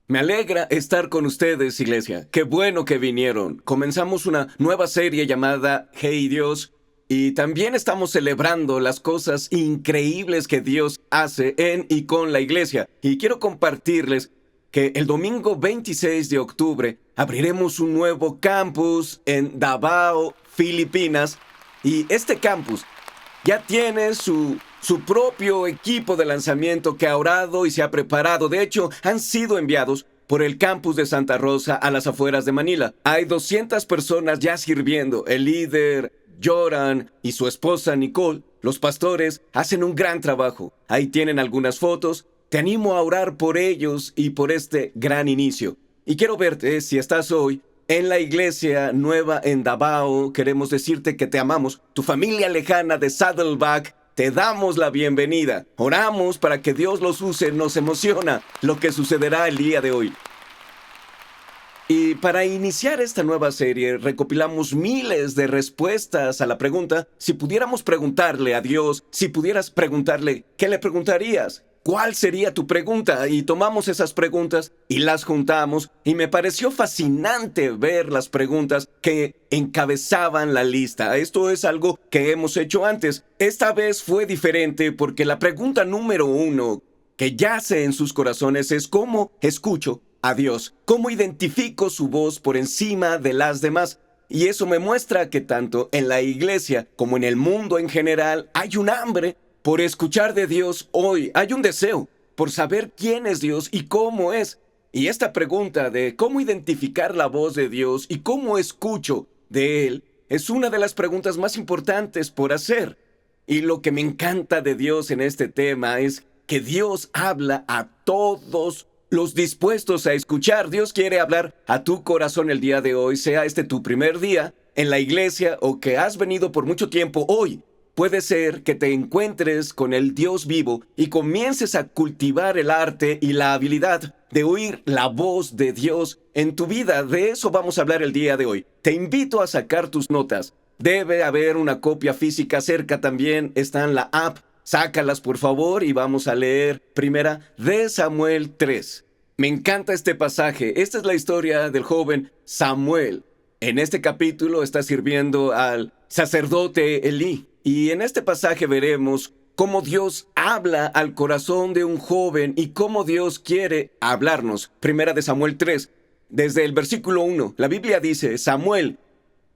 Me alegra estar con ustedes, iglesia. Qué bueno que vinieron. Comenzamos una nueva serie llamada Hey Dios y también estamos celebrando las cosas increíbles que Dios hace en y con la iglesia. Y quiero compartirles que el domingo 26 de octubre abriremos un nuevo campus en Davao, Filipinas. Y este campus ya tiene su propio equipo de lanzamiento que ha orado y se ha preparado. De hecho, han sido enviados por el campus de Santa Rosa a las afueras de Manila. Hay 200 personas ya sirviendo. El líder, Joran, y su esposa Nicole, los pastores, hacen un gran trabajo. Ahí tienen algunas fotos. Te animo a orar por ellos y por este gran inicio. Y quiero verte, si estás hoy en la iglesia nueva en Davao, queremos decirte que te amamos. Tu familia lejana de Saddleback, te damos la bienvenida. Oramos para que Dios los use. Nos emociona lo que sucederá el día de hoy. Y para iniciar esta nueva serie, recopilamos miles de respuestas a la pregunta: si pudiéramos preguntarle a Dios, si pudieras preguntarle, ¿qué le preguntarías? ¿Cuál sería tu pregunta? Y tomamos esas preguntas y las juntamos, y me pareció fascinante ver las preguntas que encabezaban la lista. Esto es algo que hemos hecho antes. Esta vez fue diferente porque la pregunta número uno que yace en sus corazones es: ¿cómo escucho a Dios? ¿Cómo identifico su voz por encima de las demás? Y eso me muestra que tanto en la iglesia como en el mundo en general hay un hambre por escuchar de Dios hoy. Hay un deseo por saber quién es Dios y cómo es. Y esta pregunta de cómo identificar la voz de Dios y cómo escucho de Él es una de las preguntas más importantes por hacer. Y lo que me encanta de Dios en este tema es que Dios habla a todos los dispuestos a escuchar. Dios quiere hablar a tu corazón el día de hoy, sea este tu primer día en la iglesia o que has venido por mucho tiempo. Hoy puede ser que te encuentres con el Dios vivo y comiences a cultivar el arte y la habilidad de oír la voz de Dios en tu vida. De eso vamos a hablar el día de hoy. Te invito a sacar tus notas. Debe haber una copia física cerca también. Está en la app. Sácalas, por favor, y vamos a leer Primera de Samuel 3. Me encanta este pasaje. Esta es la historia del joven Samuel. En este capítulo está sirviendo al sacerdote Elí. Y en este pasaje veremos cómo Dios habla al corazón de un joven y cómo Dios quiere hablarnos. Primera de Samuel 3, desde el versículo 1, la Biblia dice: Samuel,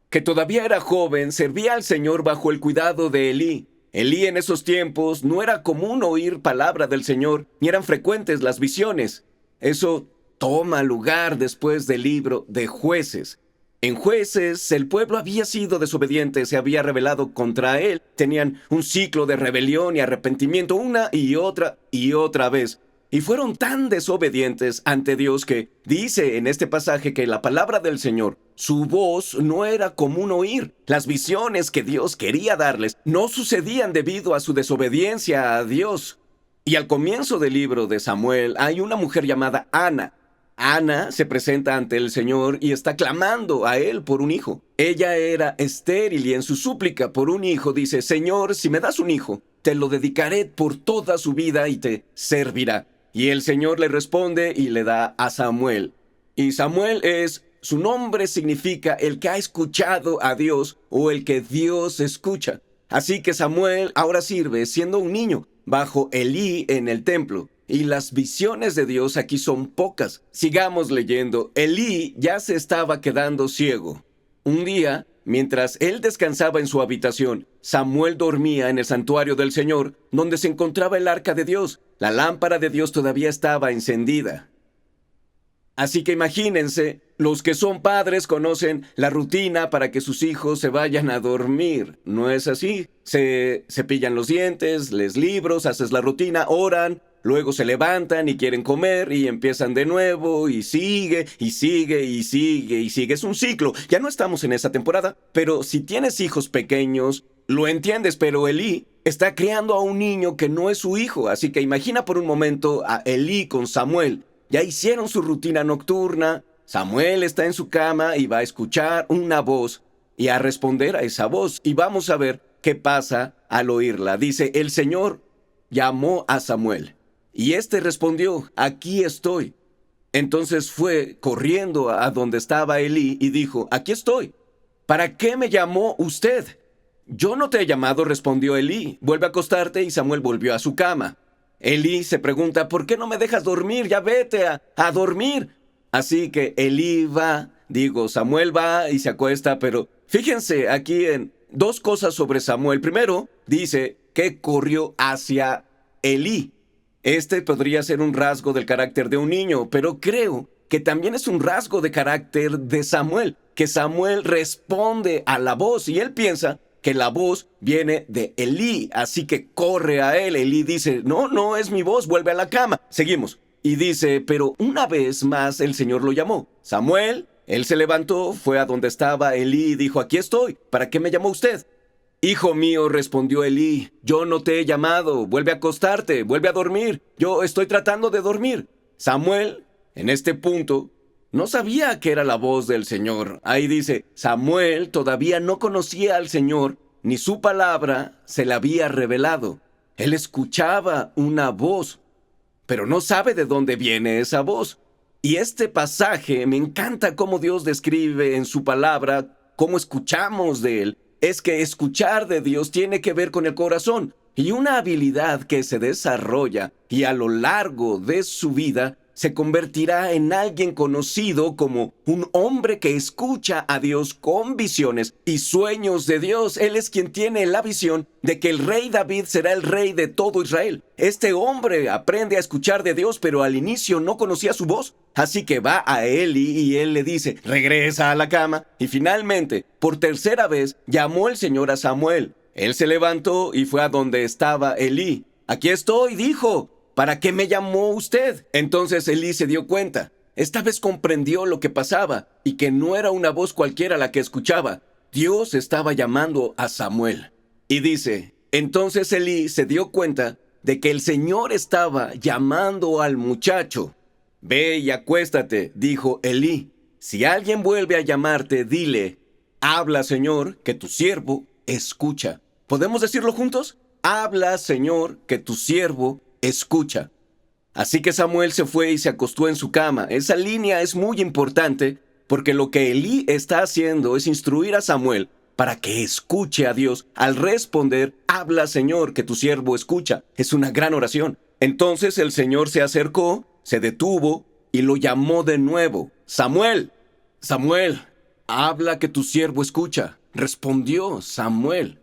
que todavía era joven, servía al Señor bajo el cuidado de Elí. Elí en esos tiempos no era común oír palabra del Señor, ni eran frecuentes las visiones. Eso toma lugar después del libro de Jueces. En Jueces, el pueblo había sido desobediente, se había rebelado contra él. Tenían un ciclo de rebelión y arrepentimiento una y otra vez. Y fueron tan desobedientes ante Dios que dice en este pasaje que la palabra del Señor, su voz no era común oír. Las visiones que Dios quería darles no sucedían debido a su desobediencia a Dios. Y al comienzo del libro de Samuel hay una mujer llamada Ana. Ana se presenta ante el Señor y está clamando a Él por un hijo. Ella era estéril y en su súplica por un hijo dice: Señor, si me das un hijo, te lo dedicaré por toda su vida y te servirá. Y el Señor le responde y le da a Samuel. Y Samuel su nombre significa el que ha escuchado a Dios o el que Dios escucha. Así que Samuel ahora sirve siendo un niño bajo Elí en el templo. Y las visiones de Dios aquí son pocas. Sigamos leyendo. Elí ya se estaba quedando ciego. Un día, mientras él descansaba en su habitación, Samuel dormía en el santuario del Señor, donde se encontraba el arca de Dios. La lámpara de Dios todavía estaba encendida. Así que imagínense, los que son padres conocen la rutina para que sus hijos se vayan a dormir. ¿No es así? Se cepillan los dientes, lees libros, haces la rutina, oran, luego se levantan y quieren comer y empiezan de nuevo y sigue y sigue y sigue y sigue. Es un ciclo. Ya no estamos en esa temporada, pero si tienes hijos pequeños, lo entiendes, pero Elí está criando a un niño que no es su hijo. Así que imagina por un momento a Elí con Samuel. Ya hicieron su rutina nocturna. Samuel está en su cama y va a escuchar una voz y a responder a esa voz. Y vamos a ver qué pasa al oírla. Dice: el Señor llamó a Samuel y éste respondió: aquí estoy. Entonces fue corriendo a donde estaba Elí y dijo: «Aquí estoy. ¿Para qué me llamó usted?». «Yo no te he llamado», respondió Elí. «Vuelve a acostarte», y Samuel volvió a su cama. Elí se pregunta: «¿Por qué no me dejas dormir? Ya vete a dormir». Así que Samuel va y se acuesta, pero fíjense aquí en dos cosas sobre Samuel. Primero, dice que corrió hacia Elí. Este podría ser un rasgo del carácter de un niño, pero creo que también es un rasgo de carácter de Samuel, que Samuel responde a la voz y él piensa que la voz viene de Elí, así que corre a él. Elí dice: «No, no es mi voz, vuelve a la cama». Seguimos. Y dice: «Pero una vez más el Señor lo llamó. Samuel». Él se levantó, fue a donde estaba Elí y dijo: «Aquí estoy. ¿Para qué me llamó usted?». «Hijo mío», respondió Elí, «yo no te he llamado. Vuelve a acostarte, vuelve a dormir. Yo estoy tratando de dormir». Samuel, en este punto, no sabía que era la voz del Señor. Ahí dice: Samuel todavía no conocía al Señor, ni su palabra se le había revelado. Él escuchaba una voz, pero no sabe de dónde viene esa voz. Y este pasaje, me encanta cómo Dios describe en su palabra cómo escuchamos de Él. Es que escuchar de Dios tiene que ver con el corazón, y una habilidad que se desarrolla y a lo largo de su vida se convertirá en alguien conocido como un hombre que escucha a Dios con visiones y sueños de Dios. Él es quien tiene la visión de que el rey David será el rey de todo Israel. Este hombre aprende a escuchar de Dios, pero al inicio no conocía su voz. Así que va a Eli y él le dice: «Regresa a la cama». Y finalmente, por tercera vez, llamó el Señor a Samuel. Él se levantó y fue a donde estaba Elí. «Aquí estoy», dijo. «¿Para qué me llamó usted?». Entonces Elí se dio cuenta. Esta vez comprendió lo que pasaba y que no era una voz cualquiera la que escuchaba. Dios estaba llamando a Samuel. Y dice: entonces Elí se dio cuenta de que el Señor estaba llamando al muchacho. «Ve y acuéstate», dijo Elí. «Si alguien vuelve a llamarte, dile: habla, Señor, que tu siervo escucha». ¿Podemos decirlo juntos? Habla, Señor, que tu siervo escucha. Así que Samuel se fue y se acostó en su cama. Esa línea es muy importante porque lo que Elí está haciendo es instruir a Samuel para que escuche a Dios al responder: habla, Señor, que tu siervo escucha. Es una gran oración. Entonces el Señor se acercó, se detuvo y lo llamó de nuevo: «Samuel, Samuel, habla, que tu siervo escucha». Respondió Samuel.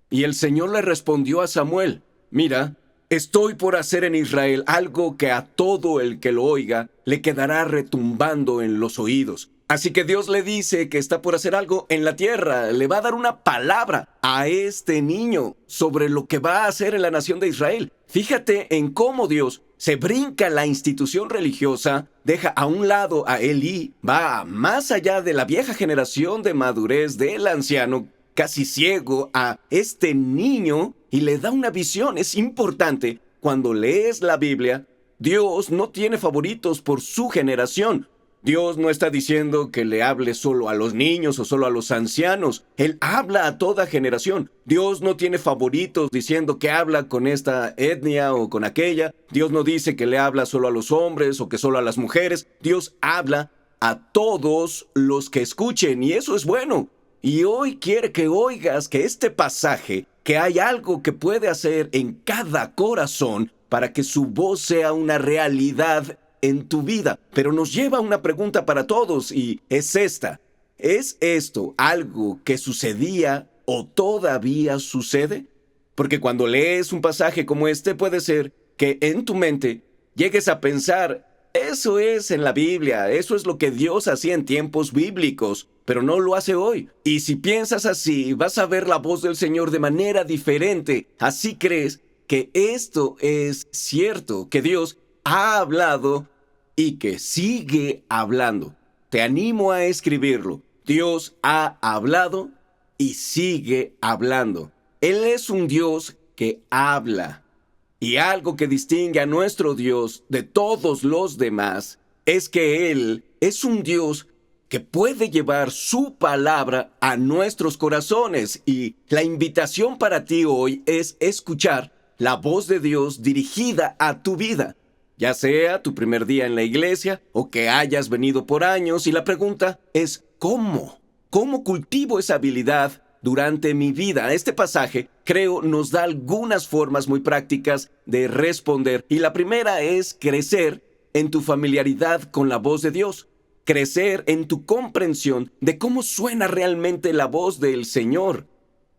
Y el Señor le respondió a Samuel: «Mira, estoy por hacer en Israel algo que a todo el que lo oiga le quedará retumbando en los oídos». Así que Dios le dice que está por hacer algo en la tierra. Le va a dar una palabra a este niño sobre lo que va a hacer en la nación de Israel. Fíjate en cómo Dios se brinca la institución religiosa, deja a un lado a Elí, va más allá de la vieja generación de madurez del anciano, casi ciego, a este niño y le da una visión. Es importante, cuando lees la Biblia, Dios no tiene favoritos por su generación. Dios no está diciendo que le hable solo a los niños o solo a los ancianos. Él habla a toda generación. Dios no tiene favoritos diciendo que habla con esta etnia o con aquella. Dios no dice que le habla solo a los hombres o que solo a las mujeres. Dios habla a todos los que escuchen, y eso es bueno. Y hoy quiere que oigas que este pasaje, que hay algo que puede hacer en cada corazón para que su voz sea una realidad en tu vida. Pero nos lleva a una pregunta para todos, y es esta: ¿es esto algo que sucedía o todavía sucede? Porque cuando lees un pasaje como este, puede ser que en tu mente llegues a pensar: eso es en la Biblia, eso es lo que Dios hacía en tiempos bíblicos, pero no lo hace hoy. Y si piensas así, vas a ver la voz del Señor de manera diferente. Así crees que esto es cierto, que Dios ha hablado y que sigue hablando. Te animo a escribirlo. Dios ha hablado y sigue hablando. Él es un Dios que habla. Y algo que distingue a nuestro Dios de todos los demás es que Él es un Dios que puede llevar su palabra a nuestros corazones. Y la invitación para ti hoy es escuchar la voz de Dios dirigida a tu vida. ya sea tu primer día en la iglesia o que hayas venido por años, y la pregunta es ¿cómo? ¿Cómo cultivo esa habilidad durante mi vida? Este pasaje, creo, nos da algunas formas muy prácticas de responder, y la primera es crecer en tu familiaridad con la voz de Dios, crecer en tu comprensión de cómo suena realmente la voz del Señor.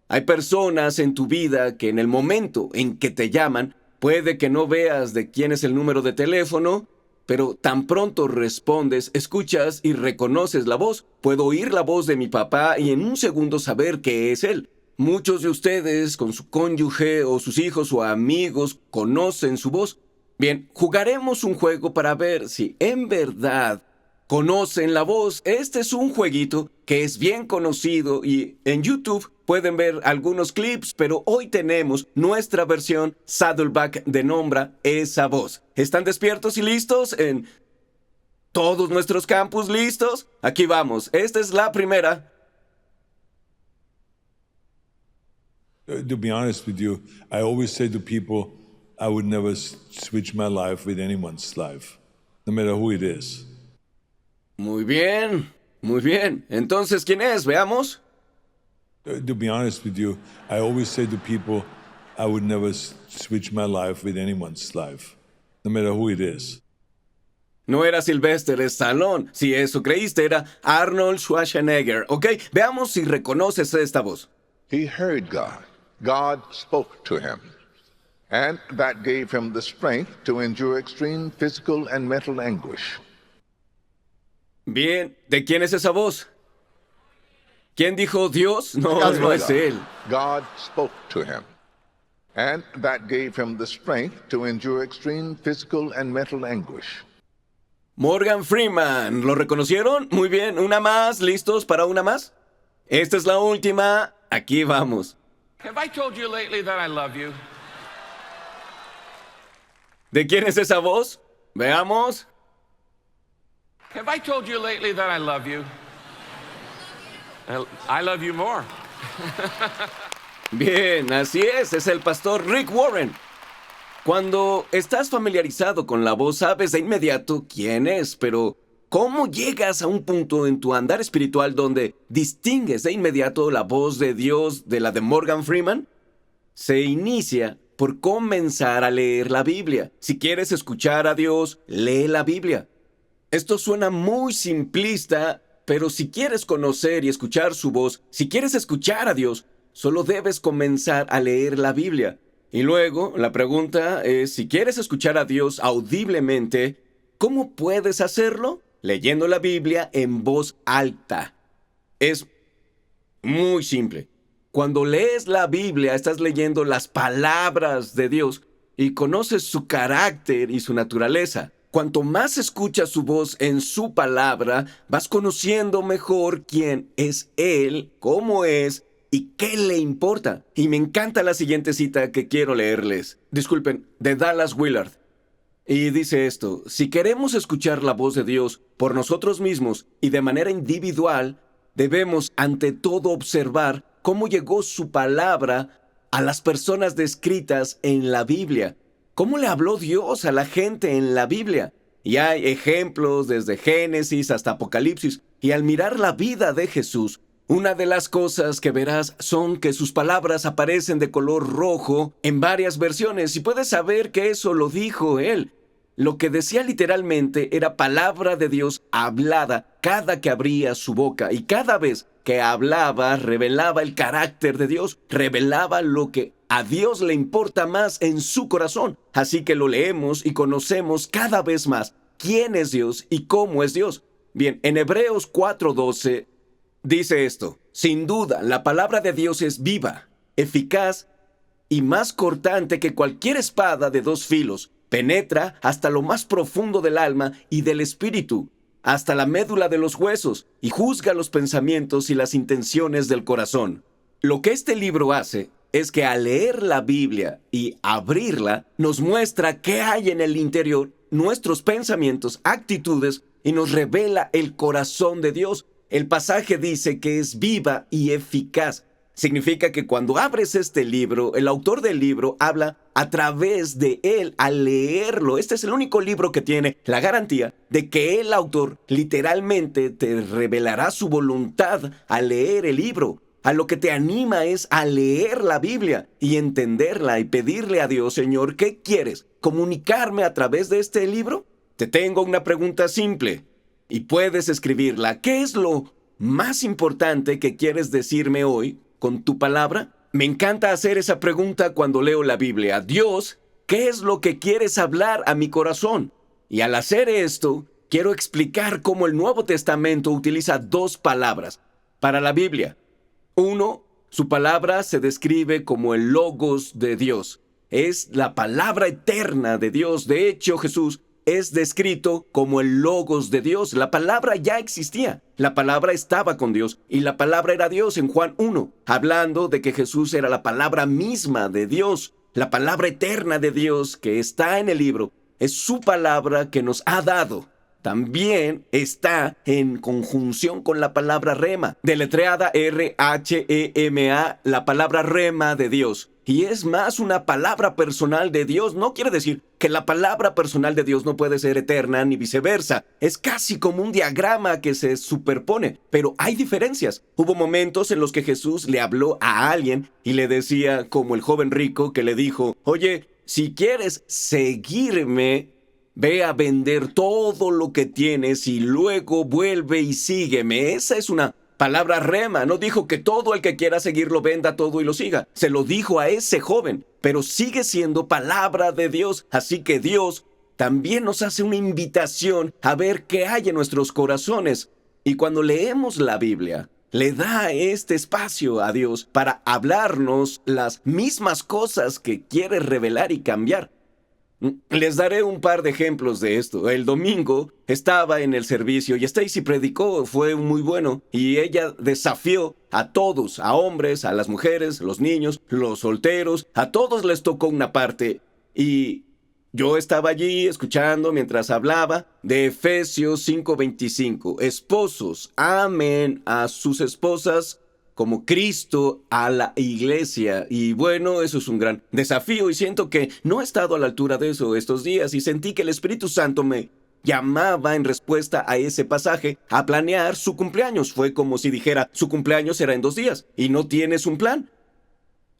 Hay personas en tu vida que en el momento en que te llaman, puede que no veas de quién es el número de teléfono, pero tan pronto respondes, escuchas y reconoces la voz. Puedo oír la voz de mi papá y en un segundo saber que es él. Muchos de ustedes, con su cónyuge o sus hijos o amigos, conocen su voz. Bien, jugaremos un juego para ver si en verdad conocen la voz. Este es un jueguito que es bien conocido y en YouTube pueden ver algunos clips, pero hoy tenemos nuestra versión Saddleback de Nombra esa voz. ¿Están despiertos y listos en todos nuestros campus? ¿Listos? Aquí vamos. Esta es la primera. To be honest with you, I always say to people, I would never switch my life with anyone's life, no matter who it is. Muy bien, muy bien. Entonces, ¿quién es? Veamos. To be honest with you, I always say to people, I would never switch my life with anyone's life, no matter who it is. No era Sylvester Stallone. Si eso creíste, era Arnold Schwarzenegger. Ok, veamos si reconoces esta voz. He heard God. God spoke to him. And that gave him the strength to endure extreme physical and mental anguish. Bien, ¿de quién es esa voz? ¿Quién dijo Dios? No, God no es él. God spoke to him. And that gave him the strength to endure extreme physical and mental anguish. Morgan Freeman. ¿Lo reconocieron? Muy bien, una más. ¿Listos para una más? Esta es la última. Aquí vamos. Have I told you lately that I love you? ¿De quién es esa voz? Veamos. Have I told you lately that I love you? I love you more. Bien, así es el pastor Rick Warren. Cuando estás familiarizado con la voz, sabes de inmediato quién es, pero ¿cómo llegas a un punto en tu andar espiritual donde distingues de inmediato la voz de Dios de la de Morgan Freeman? Se inicia por comenzar a leer la Biblia. Si quieres escuchar a Dios, lee la Biblia. Esto suena muy simplista, pero si quieres conocer y escuchar su voz, si quieres escuchar a Dios, solo debes comenzar a leer la Biblia. Y luego, la pregunta es, si quieres escuchar a Dios audiblemente, ¿cómo puedes hacerlo? Leyendo la Biblia en voz alta. Es muy simple. Cuando lees la Biblia, estás leyendo las palabras de Dios y conoces su carácter y su naturaleza. Cuanto más escuchas su voz en su palabra, vas conociendo mejor quién es Él, cómo es y qué le importa. Y me encanta la siguiente cita que quiero leerles. Disculpen, de Dallas Willard. Y dice esto: si queremos escuchar la voz de Dios por nosotros mismos y de manera individual, debemos ante todo observar cómo llegó su palabra a las personas descritas en la Biblia. ¿Cómo le habló Dios a la gente en la Biblia? Y hay ejemplos desde Génesis hasta Apocalipsis. Y al mirar la vida de Jesús, una de las cosas que verás son que sus palabras aparecen de color rojo en varias versiones. Y puedes saber que eso lo dijo él. Lo que decía literalmente era palabra de Dios hablada cada que abría su boca. Y cada vez que hablaba, revelaba el carácter de Dios, revelaba lo que a Dios le importa más en su corazón. Así que lo leemos y conocemos cada vez más quién es Dios y cómo es Dios. Bien, en Hebreos 4:12 dice esto: sin duda, la palabra de Dios es viva, eficaz y más cortante que cualquier espada de dos filos. Penetra hasta lo más profundo del alma y del espíritu, hasta la médula de los huesos, y juzga los pensamientos y las intenciones del corazón. Lo que este libro hace es que al leer la Biblia y abrirla, nos muestra qué hay en el interior, nuestros pensamientos, actitudes, y nos revela el corazón de Dios. El pasaje dice que es viva y eficaz. Significa que cuando abres este libro, el autor del libro habla a través de él al leerlo. Este es el único libro que tiene la garantía de que el autor literalmente te revelará su voluntad al leer el libro. A lo que te anima es a leer la Biblia y entenderla y pedirle a Dios: Señor, ¿qué quieres? ¿Comunicarme a través de este libro? Te tengo una pregunta simple y puedes escribirla. ¿Qué es lo más importante que quieres decirme hoy con tu palabra? Me encanta hacer esa pregunta cuando leo la Biblia. Dios, ¿qué es lo que quieres hablar a mi corazón? Y al hacer esto, quiero explicar cómo el Nuevo Testamento utiliza dos palabras para la Biblia. Uno, su palabra se describe como el Logos de Dios. Es la palabra eterna de Dios. De hecho, Jesús es descrito como el Logos de Dios. La palabra ya existía. La palabra estaba con Dios y la palabra era Dios en Juan 1, hablando de que Jesús era la palabra misma de Dios. La palabra eterna de Dios que está en el libro es su palabra que nos ha dado. También está en conjunción con la palabra rema, deletreada R-H-E-M-A, la palabra rema de Dios. Y es más una palabra personal de Dios. No quiere decir que la palabra personal de Dios no puede ser eterna ni viceversa. Es casi como un diagrama que se superpone, pero hay diferencias. Hubo momentos en los que Jesús le habló a alguien y le decía, como el joven rico que le dijo: oye, si quieres seguirme, ve a vender todo lo que tienes y luego vuelve y sígueme. Esa es una palabra rema. No dijo que todo el que quiera seguirlo venda todo y lo siga. Se lo dijo a ese joven, pero sigue siendo palabra de Dios. Así que Dios también nos hace una invitación a ver qué hay en nuestros corazones. Y cuando leemos la Biblia, le da este espacio a Dios para hablarnos las mismas cosas que quiere revelar y cambiar. Les daré un par de ejemplos de esto. El domingo estaba en el servicio y Stacy predicó, fue muy bueno, y ella desafió a todos, a hombres, a las mujeres, los niños, los solteros, a todos les tocó una parte. Y yo estaba allí escuchando mientras hablaba de Efesios 5:25. Esposos, amen a sus esposas como Cristo a la iglesia. Y bueno, eso es un gran desafío y siento que no he estado a la altura de eso estos días y sentí que el Espíritu Santo me llamaba en respuesta a ese pasaje a planear su cumpleaños. Fue como si dijera: su cumpleaños será en 2 días y no tienes un plan.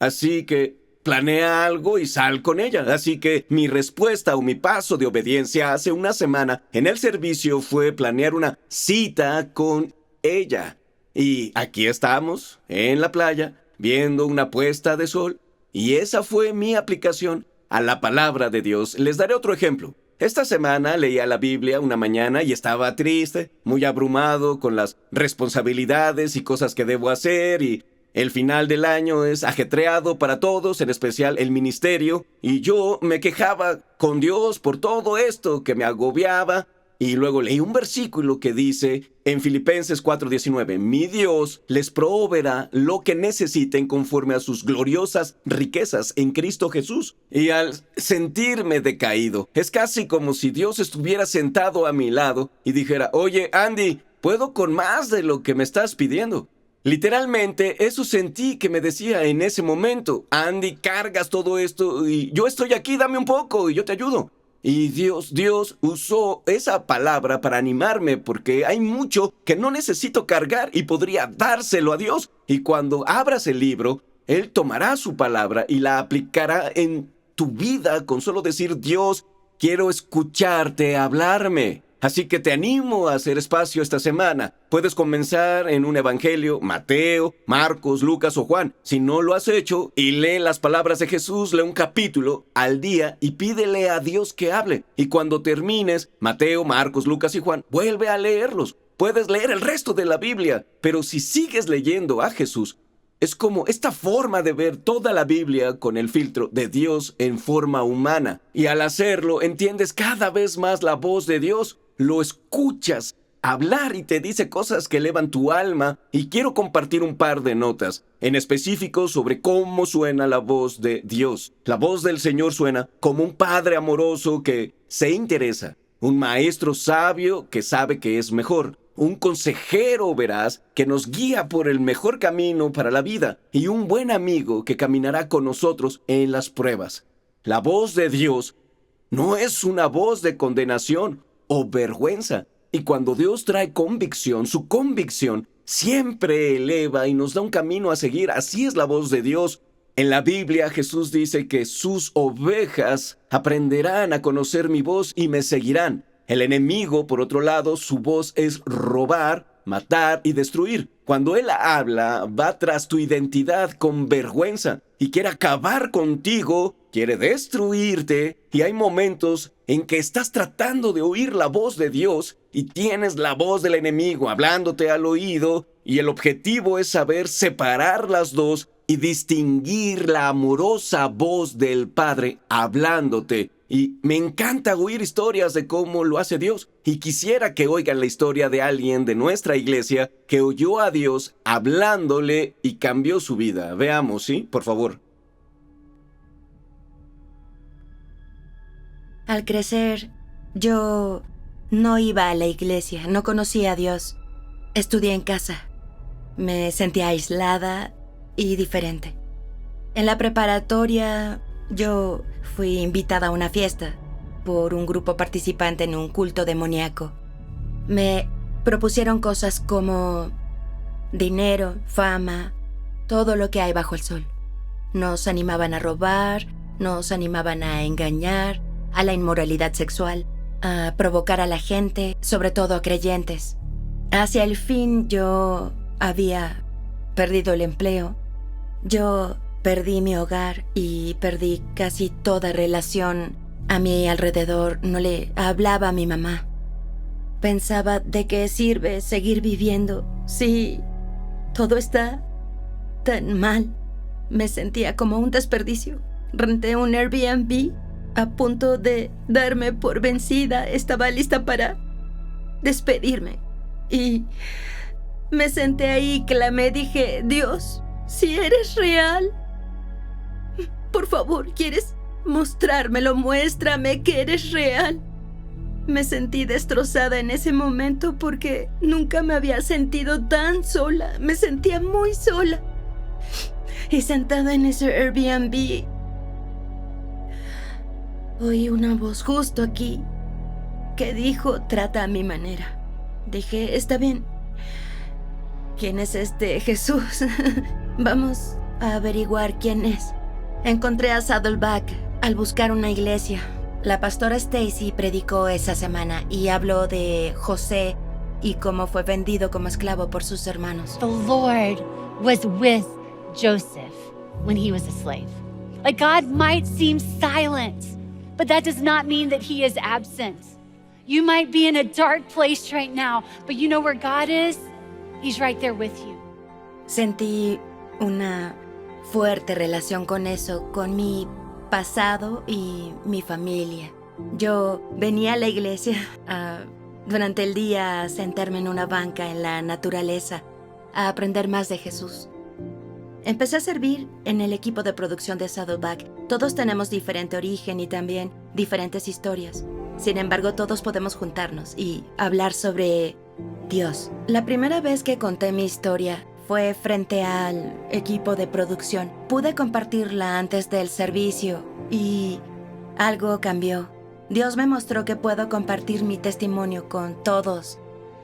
Así que planea algo y sal con ella. Así que mi respuesta o mi paso de obediencia hace una semana en el servicio fue planear una cita con ella. Y aquí estamos, en la playa, viendo una puesta de sol. Y esa fue mi aplicación a la palabra de Dios. Les daré otro ejemplo. Esta semana leía la Biblia una mañana y estaba triste, muy abrumado con las responsabilidades y cosas que debo hacer. Y el final del año es ajetreado para todos, en especial el ministerio. Y yo me quejaba con Dios por todo esto que me agobiaba. Y luego leí un versículo que dice en Filipenses 4:19, mi Dios les proveerá lo que necesiten conforme a sus gloriosas riquezas en Cristo Jesús. Y al sentirme decaído, es casi como si Dios estuviera sentado a mi lado y dijera: oye, Andy, puedo con más de lo que me estás pidiendo. Literalmente, eso sentí que me decía en ese momento: Andy, cargas todo esto y yo estoy aquí, dame un poco y yo te ayudo. Y Dios usó esa palabra para animarme porque hay mucho que no necesito cargar y podría dárselo a Dios. Y cuando abras el libro, Él tomará su palabra y la aplicará en tu vida con solo decir: Dios, quiero escucharte hablarme. Así que te animo a hacer espacio esta semana. Puedes comenzar en un evangelio, Mateo, Marcos, Lucas o Juan. Si no lo has hecho y lee las palabras de Jesús, lee un capítulo al día y pídele a Dios que hable. Y cuando termines Mateo, Marcos, Lucas y Juan, vuelve a leerlos. Puedes leer el resto de la Biblia, pero si sigues leyendo a Jesús, es como esta forma de ver toda la Biblia con el filtro de Dios en forma humana. Y al hacerlo, entiendes cada vez más la voz de Dios. Lo escuchas hablar y te dice cosas que elevan tu alma. Y quiero compartir un par de notas, en específico sobre cómo suena la voz de Dios. La voz del Señor suena como un padre amoroso que se interesa, un maestro sabio que sabe que es mejor, un consejero veraz que nos guía por el mejor camino para la vida y un buen amigo que caminará con nosotros en las pruebas. La voz de Dios no es una voz de condenación o vergüenza. Y cuando Dios trae convicción, su convicción siempre eleva y nos da un camino a seguir. Así es la voz de Dios. En la Biblia Jesús dice que sus ovejas aprenderán a conocer mi voz y me seguirán. El enemigo, por otro lado, su voz es robar, matar y destruir. Cuando él habla, va tras tu identidad con vergüenza y quiere acabar contigo, quiere destruirte. Y hay momentos en que estás tratando de oír la voz de Dios y tienes la voz del enemigo hablándote al oído, y el objetivo es saber separar las dos y distinguir la amorosa voz del Padre hablándote. Y me encanta oír historias de cómo lo hace Dios. Y quisiera que oigan la historia de alguien de nuestra iglesia que oyó a Dios hablándole y cambió su vida. Veamos, ¿sí? Por favor. Al crecer, yo no iba a la iglesia, no conocía a Dios. Estudié en casa. Me sentía aislada y diferente. En la preparatoria, yo fui invitada a una fiesta por un grupo participante en un culto demoníaco. Me propusieron cosas como dinero, fama, todo lo que hay bajo el sol. Nos animaban a robar, nos animaban a engañar, a la inmoralidad sexual, a provocar a la gente, sobre todo a creyentes. Hacia el fin yo había perdido el empleo. Yo perdí mi hogar y perdí casi toda relación a mi alrededor. No le hablaba a mi mamá. Pensaba, ¿de qué sirve seguir viviendo si todo está tan mal? Me sentía como un desperdicio. Renté un Airbnb a punto de darme por vencida. Estaba lista para despedirme. Y me senté ahí y clamé, dije, Dios, si eres real, por favor, ¿quieres mostrármelo? Muéstrame que eres real. Me sentí destrozada en ese momento porque nunca me había sentido tan sola. Me sentía muy sola. Y sentada en ese Airbnb, oí una voz justo aquí que dijo, trata a mi manera. Dije, está bien. ¿Quién es este Jesús? Vamos a averiguar quién es. Encontré a Saddleback al buscar una iglesia. La pastora Stacy predicó esa semana y habló de José y cómo fue vendido como esclavo por sus hermanos. The Lord was with Joseph when he was a slave. Like, God might seem silent, but that does not mean that he is absent. You might be in a dark place right now, but you know where God is? He's right there with you. Sentí una fuerte relación con eso, con mi pasado y mi familia. Yo venía a la iglesia durante el día a sentarme en una banca en la naturaleza, a aprender más de Jesús. Empecé a servir en el equipo de producción de Saddleback. Todos tenemos diferente origen y también diferentes historias. Sin embargo, todos podemos juntarnos y hablar sobre Dios. La primera vez que conté mi historia fue frente al equipo de producción. Pude compartirla antes del servicio y algo cambió. Dios me mostró que puedo compartir mi testimonio con todos,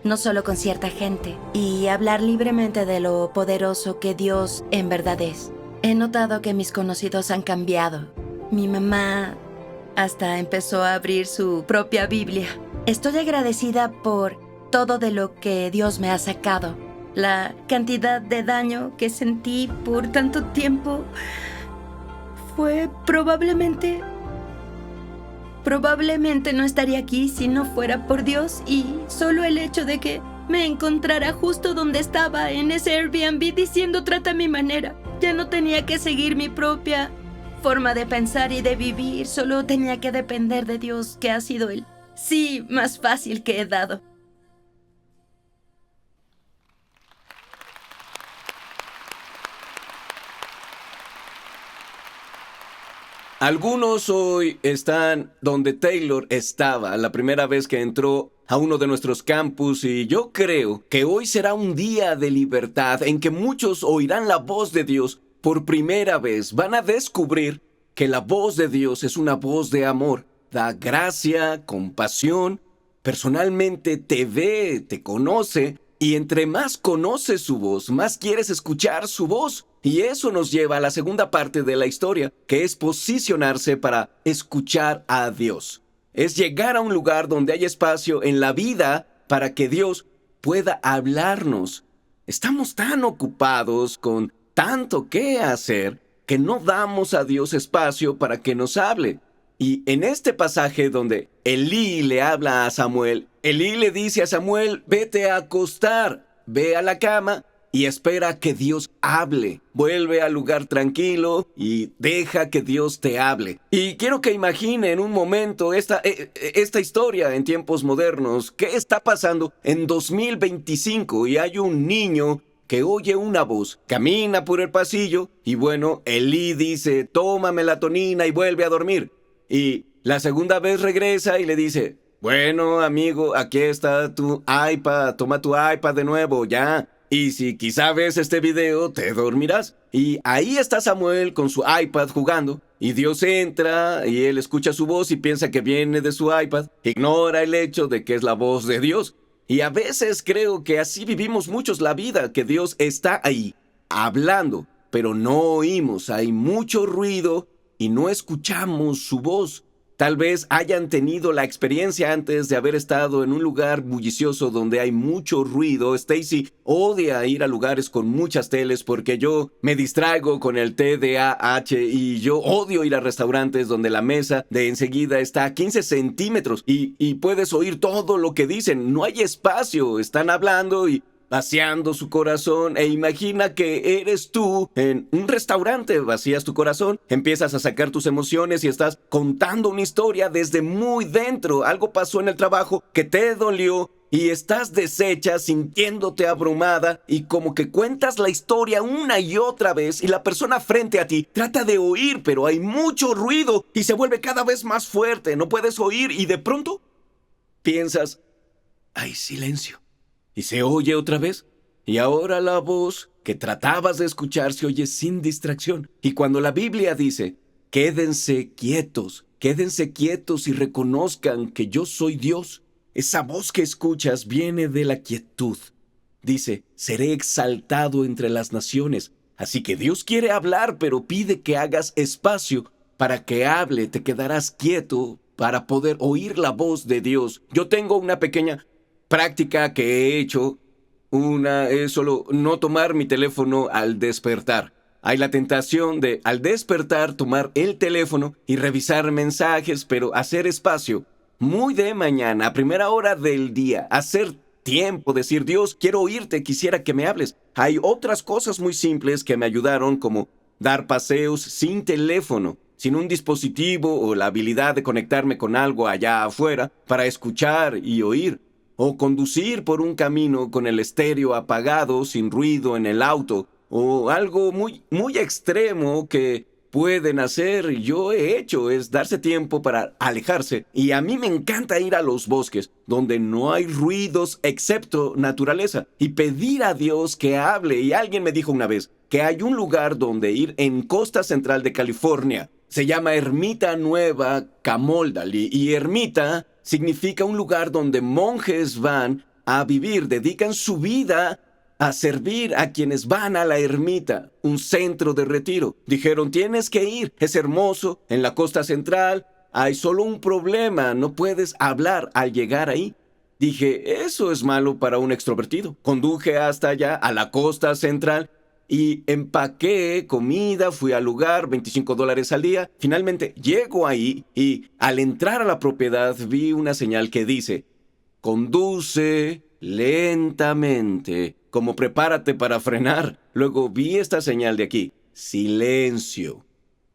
no solo con cierta gente, y hablar libremente de lo poderoso que Dios en verdad es. He notado que mis conocidos han cambiado. Mi mamá hasta empezó a abrir su propia Biblia. Estoy agradecida por todo de lo que Dios me ha sacado. La cantidad de daño que sentí por tanto tiempo fue probablemente no estaría aquí si no fuera por Dios, y solo el hecho de que me encontrara justo donde estaba en ese Airbnb diciendo trata a mi manera. Ya no tenía que seguir mi propia forma de pensar y de vivir, solo tenía que depender de Dios, que ha sido el sí más fácil que he dado. Algunos hoy están donde Taylor estaba la primera vez que entró a uno de nuestros campus, y yo creo que hoy será un día de libertad en que muchos oirán la voz de Dios por primera vez. Van a descubrir que la voz de Dios es una voz de amor. Da gracia, compasión, personalmente te ve, te conoce, y entre más conoces su voz, más quieres escuchar su voz. Y eso nos lleva a la segunda parte de la historia, que es posicionarse para escuchar a Dios. Es llegar a un lugar donde hay espacio en la vida para que Dios pueda hablarnos. Estamos tan ocupados con tanto que hacer que no damos a Dios espacio para que nos hable. Y en este pasaje donde Elí le habla a Samuel, Elí le dice a Samuel, vete a acostar, ve a la cama y espera que Dios hable. Vuelve al lugar tranquilo y deja que Dios te hable. Y quiero que imaginen un momento esta historia en tiempos modernos. ¿Qué está pasando en 2025? Y hay un niño que oye una voz, camina por el pasillo y bueno, Elí dice, toma melatonina y vuelve a dormir. Y la segunda vez regresa y le dice, bueno, amigo, aquí está tu iPad, toma tu iPad de nuevo, ya. Y si quizá ves este video, te dormirás. Y ahí está Samuel con su iPad jugando. Y Dios entra y él escucha su voz y piensa que viene de su iPad. Ignora el hecho de que es la voz de Dios. Y a veces creo que así vivimos muchos la vida, que Dios está ahí, hablando, pero no oímos. Hay mucho ruido y no escuchamos su voz. Tal vez hayan tenido la experiencia antes de haber estado en un lugar bullicioso donde hay mucho ruido. Stacy odia ir a lugares con muchas teles porque yo me distraigo con el TDAH y yo odio ir a restaurantes donde la mesa de enseguida está a 15 centímetros y puedes oír todo lo que dicen. No hay espacio, están hablando y vaciando su corazón, e imagina que eres tú en un restaurante, vacías tu corazón, empiezas a sacar tus emociones y estás contando una historia desde muy dentro. Algo pasó en el trabajo que te dolió y estás deshecha, sintiéndote abrumada y como que cuentas la historia una y otra vez y la persona frente a ti trata de oír, pero hay mucho ruido y se vuelve cada vez más fuerte, no puedes oír y de pronto piensas, hay silencio. Y se oye otra vez, y ahora la voz que tratabas de escuchar se oye sin distracción. Y cuando la Biblia dice, quédense quietos y reconozcan que yo soy Dios, esa voz que escuchas viene de la quietud. Dice, seré exaltado entre las naciones. Así que Dios quiere hablar, pero pide que hagas espacio para que hable. Te quedarás quieto para poder oír la voz de Dios. Yo tengo una pequeña práctica que he hecho, es solo no tomar mi teléfono al despertar. Hay la tentación de, al despertar, tomar el teléfono y revisar mensajes, pero hacer espacio. Muy de mañana, a primera hora del día, hacer tiempo, decir, Dios, quiero oírte, quisiera que me hables. Hay otras cosas muy simples que me ayudaron, como dar paseos sin teléfono, sin un dispositivo o la habilidad de conectarme con algo allá afuera para escuchar y oír. O conducir por un camino con el estéreo apagado, sin ruido en el auto, o algo muy extremo que pueden hacer, yo he hecho, es darse tiempo para alejarse. Y a mí me encanta ir a los bosques, donde no hay ruidos excepto naturaleza, y pedir a Dios que hable. Y alguien me dijo una vez que hay un lugar donde ir en costa central de California. Se llama Ermita Nueva Camoldal, y ermita significa un lugar donde monjes van a vivir, dedican su vida a servir a quienes van a la ermita, un centro de retiro. Dijeron, tienes que ir, es hermoso, en la costa central, hay solo un problema, no puedes hablar al llegar ahí. Dije, eso es malo para un extrovertido. Conduje hasta allá, a la costa central, y empaqué comida, fui al lugar, $25 al día. Finalmente llego ahí y al entrar a la propiedad vi una señal que dice, conduce lentamente, como prepárate para frenar. Luego vi esta señal de aquí, silencio.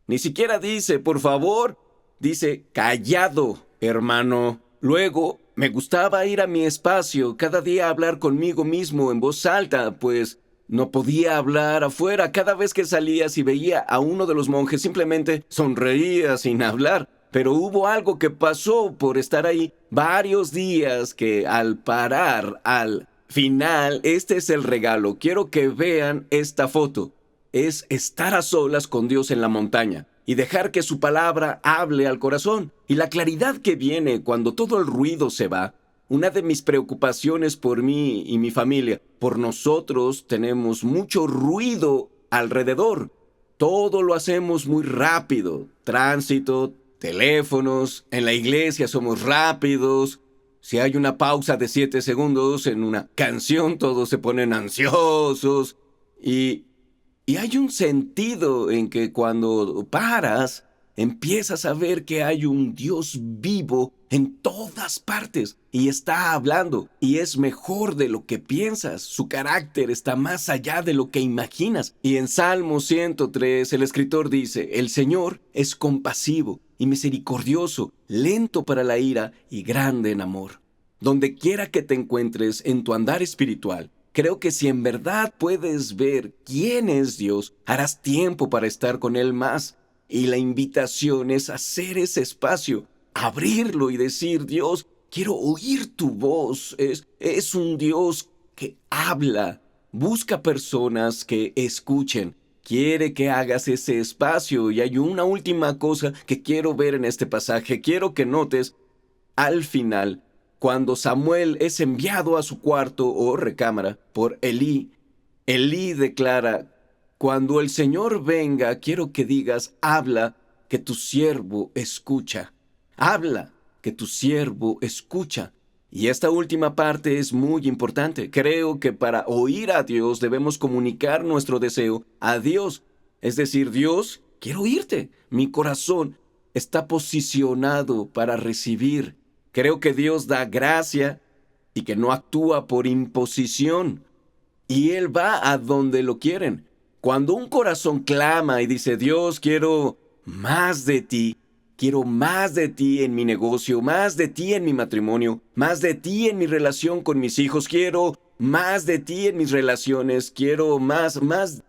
Ni siquiera dice, por favor, dice, callado, hermano. Luego me gustaba ir a mi espacio, cada día a hablar conmigo mismo en voz alta, pues no podía hablar afuera. Cada vez que salía, si veía a uno de los monjes, simplemente sonreía sin hablar. Pero hubo algo que pasó por estar ahí varios días que al parar, al final, este es el regalo. Quiero que vean esta foto. Es estar a solas con Dios en la montaña. y dejar que su palabra hable al corazón. Y la claridad que viene cuando todo el ruido se va. Una de mis preocupaciones por mí y mi familia, por nosotros tenemos mucho ruido alrededor. Todo lo hacemos muy rápido. Tránsito, teléfonos, en la iglesia somos rápidos. Si hay una pausa de 7 segundos en una canción, todos se ponen ansiosos. Y hay un sentido en que cuando paras, empiezas a ver que hay un Dios vivo en todas partes y está hablando y es mejor de lo que piensas. Su carácter está más allá de lo que imaginas. Y en Salmo 103 el escritor dice: el Señor es compasivo y misericordioso, lento para la ira y grande en amor. Donde quiera que te encuentres en tu andar espiritual, creo que si en verdad puedes ver quién es Dios, harás tiempo para estar con Él más. Y la invitación es hacer ese espacio, abrirlo y decir: Dios, quiero oír tu voz. Es un Dios que habla, busca personas que escuchen. Quiere que hagas ese espacio. Y hay una última cosa que quiero ver en este pasaje. Quiero que notes al final, cuando Samuel es enviado a su cuarto o recámara por Elí, Elí declara: cuando el Señor venga, quiero que digas: habla, que tu siervo escucha. Habla, que tu siervo escucha. Y esta última parte es muy importante. Creo que para oír a Dios debemos comunicar nuestro deseo a Dios. Es decir: Dios, quiero oírte. Mi corazón está posicionado para recibir. Creo que Dios da gracia y que no actúa por imposición. Y Él va a donde lo quieren. Cuando un corazón clama y dice: Dios, quiero más de ti en mi negocio, más de ti en mi matrimonio, más de ti en mi relación con mis hijos, quiero más de ti en mis relaciones, quiero más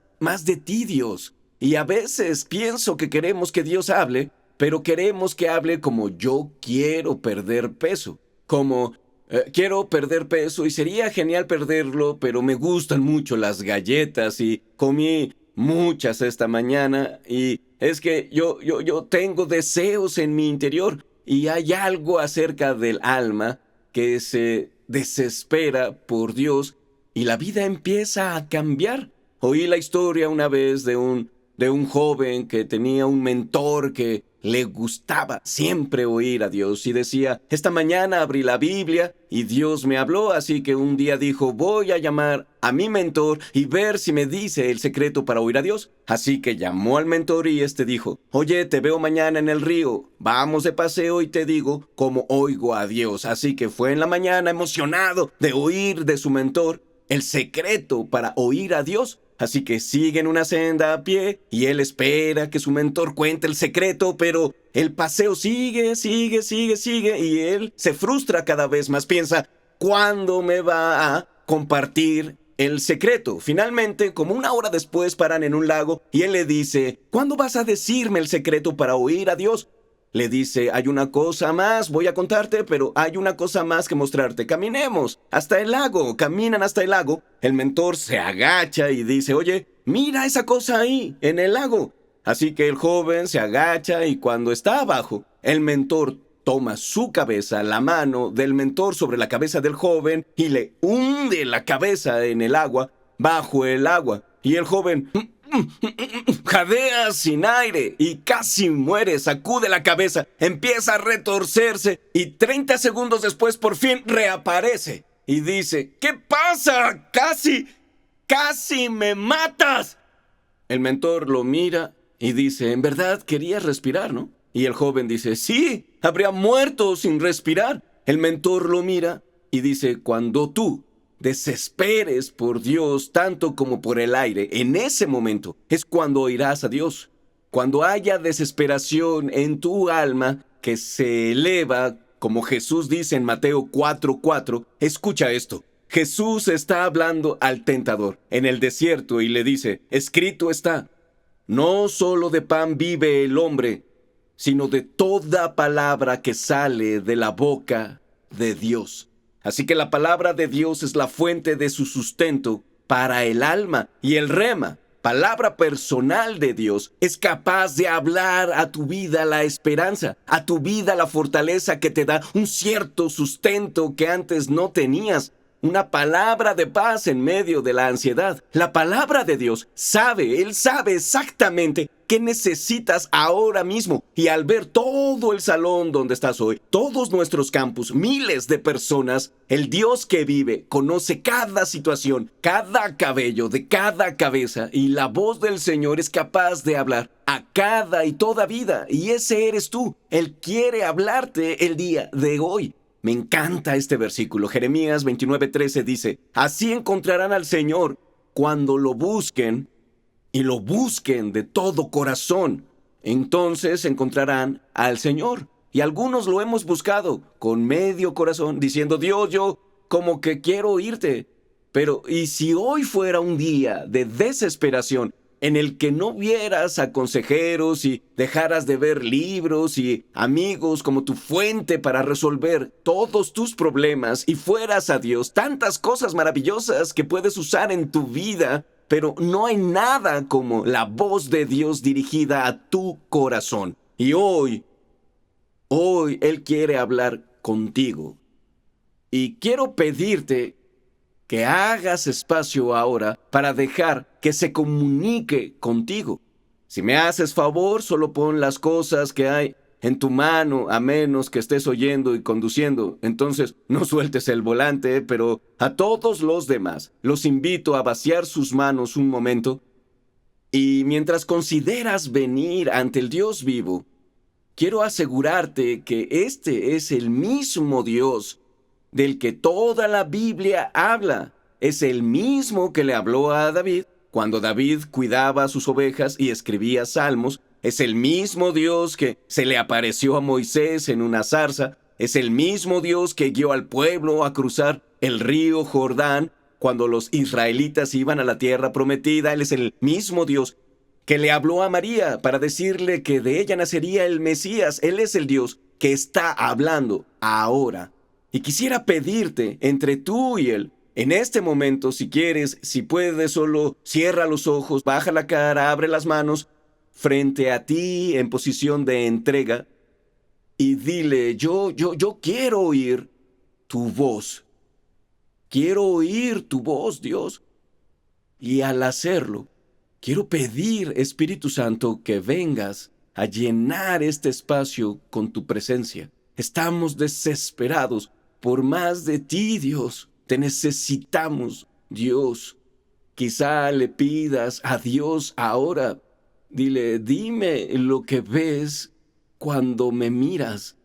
de ti, Dios. Y a veces pienso que queremos que Dios hable, pero queremos que hable como: yo quiero perder peso, como quiero perder peso y sería genial perderlo, pero me gustan mucho las galletas y comí muchas esta mañana y es que yo tengo deseos en mi interior y hay algo acerca del alma que se desespera por Dios y la vida empieza a cambiar. Oí la historia una vez de un joven que tenía un mentor que le gustaba siempre oír a Dios y decía: esta mañana abrí la Biblia y Dios me habló, así que un día dijo: voy a llamar a mi mentor y ver si me dice el secreto para oír a Dios. Así que llamó al mentor y este dijo: oye, te veo mañana en el río, vamos de paseo y te digo cómo oigo a Dios. Así que fue en la mañana emocionado de oír de su mentor el secreto para oír a Dios. Así que siguen una senda a pie y él espera que su mentor cuente el secreto, pero el paseo sigue y él se frustra cada vez más. Piensa: ¿cuándo me va a compartir el secreto? Finalmente, como una hora después, paran en un lago y él le dice: ¿cuándo vas a decirme el secreto para oír a Dios? Le dice: hay una cosa más, voy a contarte, pero hay una cosa más que mostrarte. Caminemos hasta el lago. Caminan hasta el lago. El mentor se agacha y dice: oye, mira esa cosa ahí, en el lago. Así que el joven se agacha y cuando está abajo, el mentor toma su cabeza, la mano del mentor sobre la cabeza del joven y le hunde la cabeza en el agua, bajo el agua. Y el joven jadea sin aire y casi muere, sacude la cabeza, empieza a retorcerse y 30 segundos después por fin reaparece y dice: ¿qué pasa? Casi me matas. El mentor lo mira y dice: en verdad querías respirar, ¿no? Y el joven dice: sí, habría muerto sin respirar. El mentor lo mira y dice: cuando tú desesperes por Dios tanto como por el aire, en ese momento es cuando oirás a Dios. Cuando haya desesperación en tu alma que se eleva, como Jesús dice en Mateo 4:4, escucha esto. Jesús está hablando al tentador en el desierto y le dice: escrito está, no solo de pan vive el hombre, sino de toda palabra que sale de la boca de Dios. Así que la palabra de Dios es la fuente de su sustento para el alma y el rema. palabra personal de Dios es capaz de hablar a tu vida la esperanza, a tu vida la fortaleza que te da un cierto sustento que antes no tenías. Una palabra de paz en medio de la ansiedad. La palabra de Dios Él sabe exactamente qué necesitas ahora mismo. Y al ver todo el salón donde estás hoy, todos nuestros campus, miles de personas, el Dios que vive conoce cada situación, cada cabello de cada cabeza, y la voz del Señor es capaz de hablar a cada y toda vida. Y ese eres tú. Él quiere hablarte el día de hoy. Me encanta este versículo. Jeremías 29:13 dice: así encontrarán al Señor cuando lo busquen, y lo busquen de todo corazón. Entonces encontrarán al Señor. Y algunos lo hemos buscado con medio corazón, diciendo: Dios, yo como que quiero oírte. Pero, ¿y si hoy fuera un día de desesperación, en el que no vieras a consejeros y dejaras de ver libros y amigos como tu fuente para resolver todos tus problemas, y fueras a Dios? Tantas cosas maravillosas que puedes usar en tu vida, pero no hay nada como la voz de Dios dirigida a tu corazón. Y hoy Él quiere hablar contigo. Y quiero pedirte que hagas espacio ahora para dejar que se comunique contigo. Si me haces favor, solo pon las cosas que hay en tu mano, a menos que estés oyendo y conduciendo. Entonces no sueltes el volante, pero a todos los demás los invito a vaciar sus manos un momento. Y mientras consideras venir ante el Dios vivo, quiero asegurarte que este es el mismo Dios del que toda la Biblia habla. Es el mismo que le habló a David cuando David cuidaba sus ovejas y escribía salmos. Es el mismo Dios que se le apareció a Moisés en una zarza. Es el mismo Dios que guió al pueblo a cruzar el río Jordán cuando los israelitas iban a la tierra prometida. Él es el mismo Dios que le habló a María para decirle que de ella nacería el Mesías. Él es el Dios que está hablando ahora. Y quisiera pedirte, entre tú y Él, en este momento, si quieres, si puedes, solo cierra los ojos, baja la cara, abre las manos frente a ti en posición de entrega y dile: yo quiero oír tu voz. Quiero oír tu voz, Dios. Y al hacerlo, quiero pedir, Espíritu Santo, que vengas a llenar este espacio con tu presencia. Estamos desesperados por más de ti, Dios. Te necesitamos, Dios. Quizá le pidas a Dios ahora. Dile: dime lo que ves cuando me miras.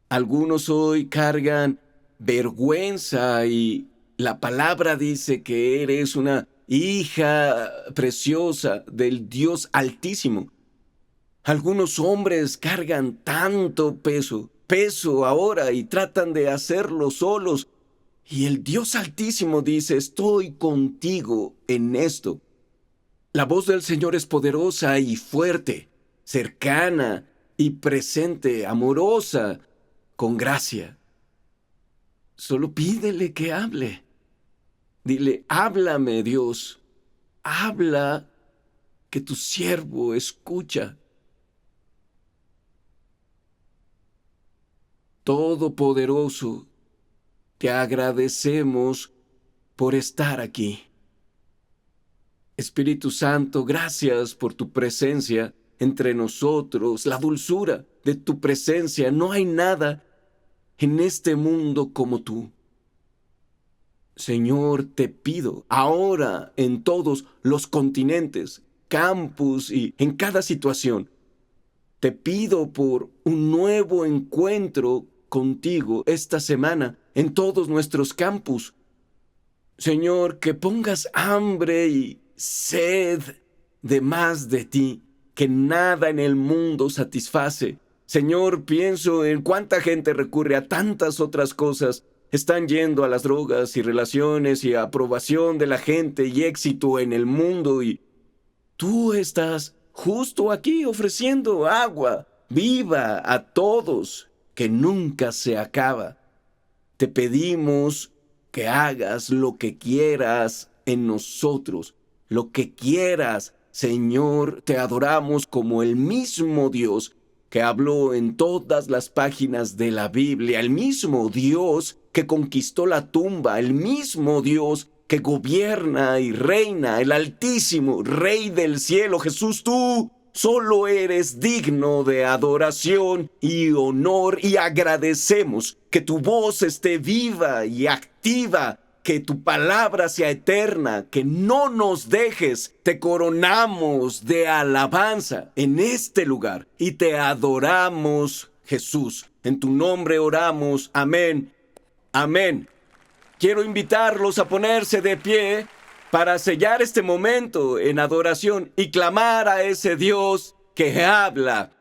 Algunos hoy cargan vergüenza y la palabra dice que eres una hija preciosa del Dios Altísimo. Algunos hombres cargan tanto peso ahora y tratan de hacerlo solos. Y el Dios Altísimo dice: estoy contigo en esto. La voz del Señor es poderosa y fuerte, cercana y presente, amorosa, con gracia. Solo pídele que hable. Dile: háblame, Dios. Habla, que tu siervo escucha. Todopoderoso, te agradecemos por estar aquí. Espíritu Santo, gracias por tu presencia entre nosotros, la dulzura de tu presencia. No hay nada en este mundo como tú. Señor, te pido ahora en todos los continentes, campus y en cada situación, te pido por un nuevo encuentro contigo esta semana en todos nuestros campus. Señor, que pongas hambre y sed de más de ti, que nada en el mundo satisface. Señor, pienso en cuánta gente recurre a tantas otras cosas. Están yendo a las drogas y relaciones y aprobación de la gente y éxito en el mundo, y tú estás justo aquí ofreciendo agua viva a todos, que nunca se acaba. Te pedimos que hagas lo que quieras en nosotros. lo que quieras. Señor, te adoramos como el mismo Dios que habló en todas las páginas de la Biblia, el mismo Dios que conquistó la tumba, el mismo Dios que gobierna y reina, el Altísimo, Rey del cielo. Jesús, tú solo eres digno de adoración y honor, y agradecemos que tu voz esté viva y activa, que tu palabra sea eterna, que no nos dejes. Te coronamos de alabanza en este lugar y te adoramos, Jesús. En tu nombre oramos. Amén. Amén. Quiero invitarlos a ponerse de pie para sellar este momento en adoración y clamar a ese Dios que habla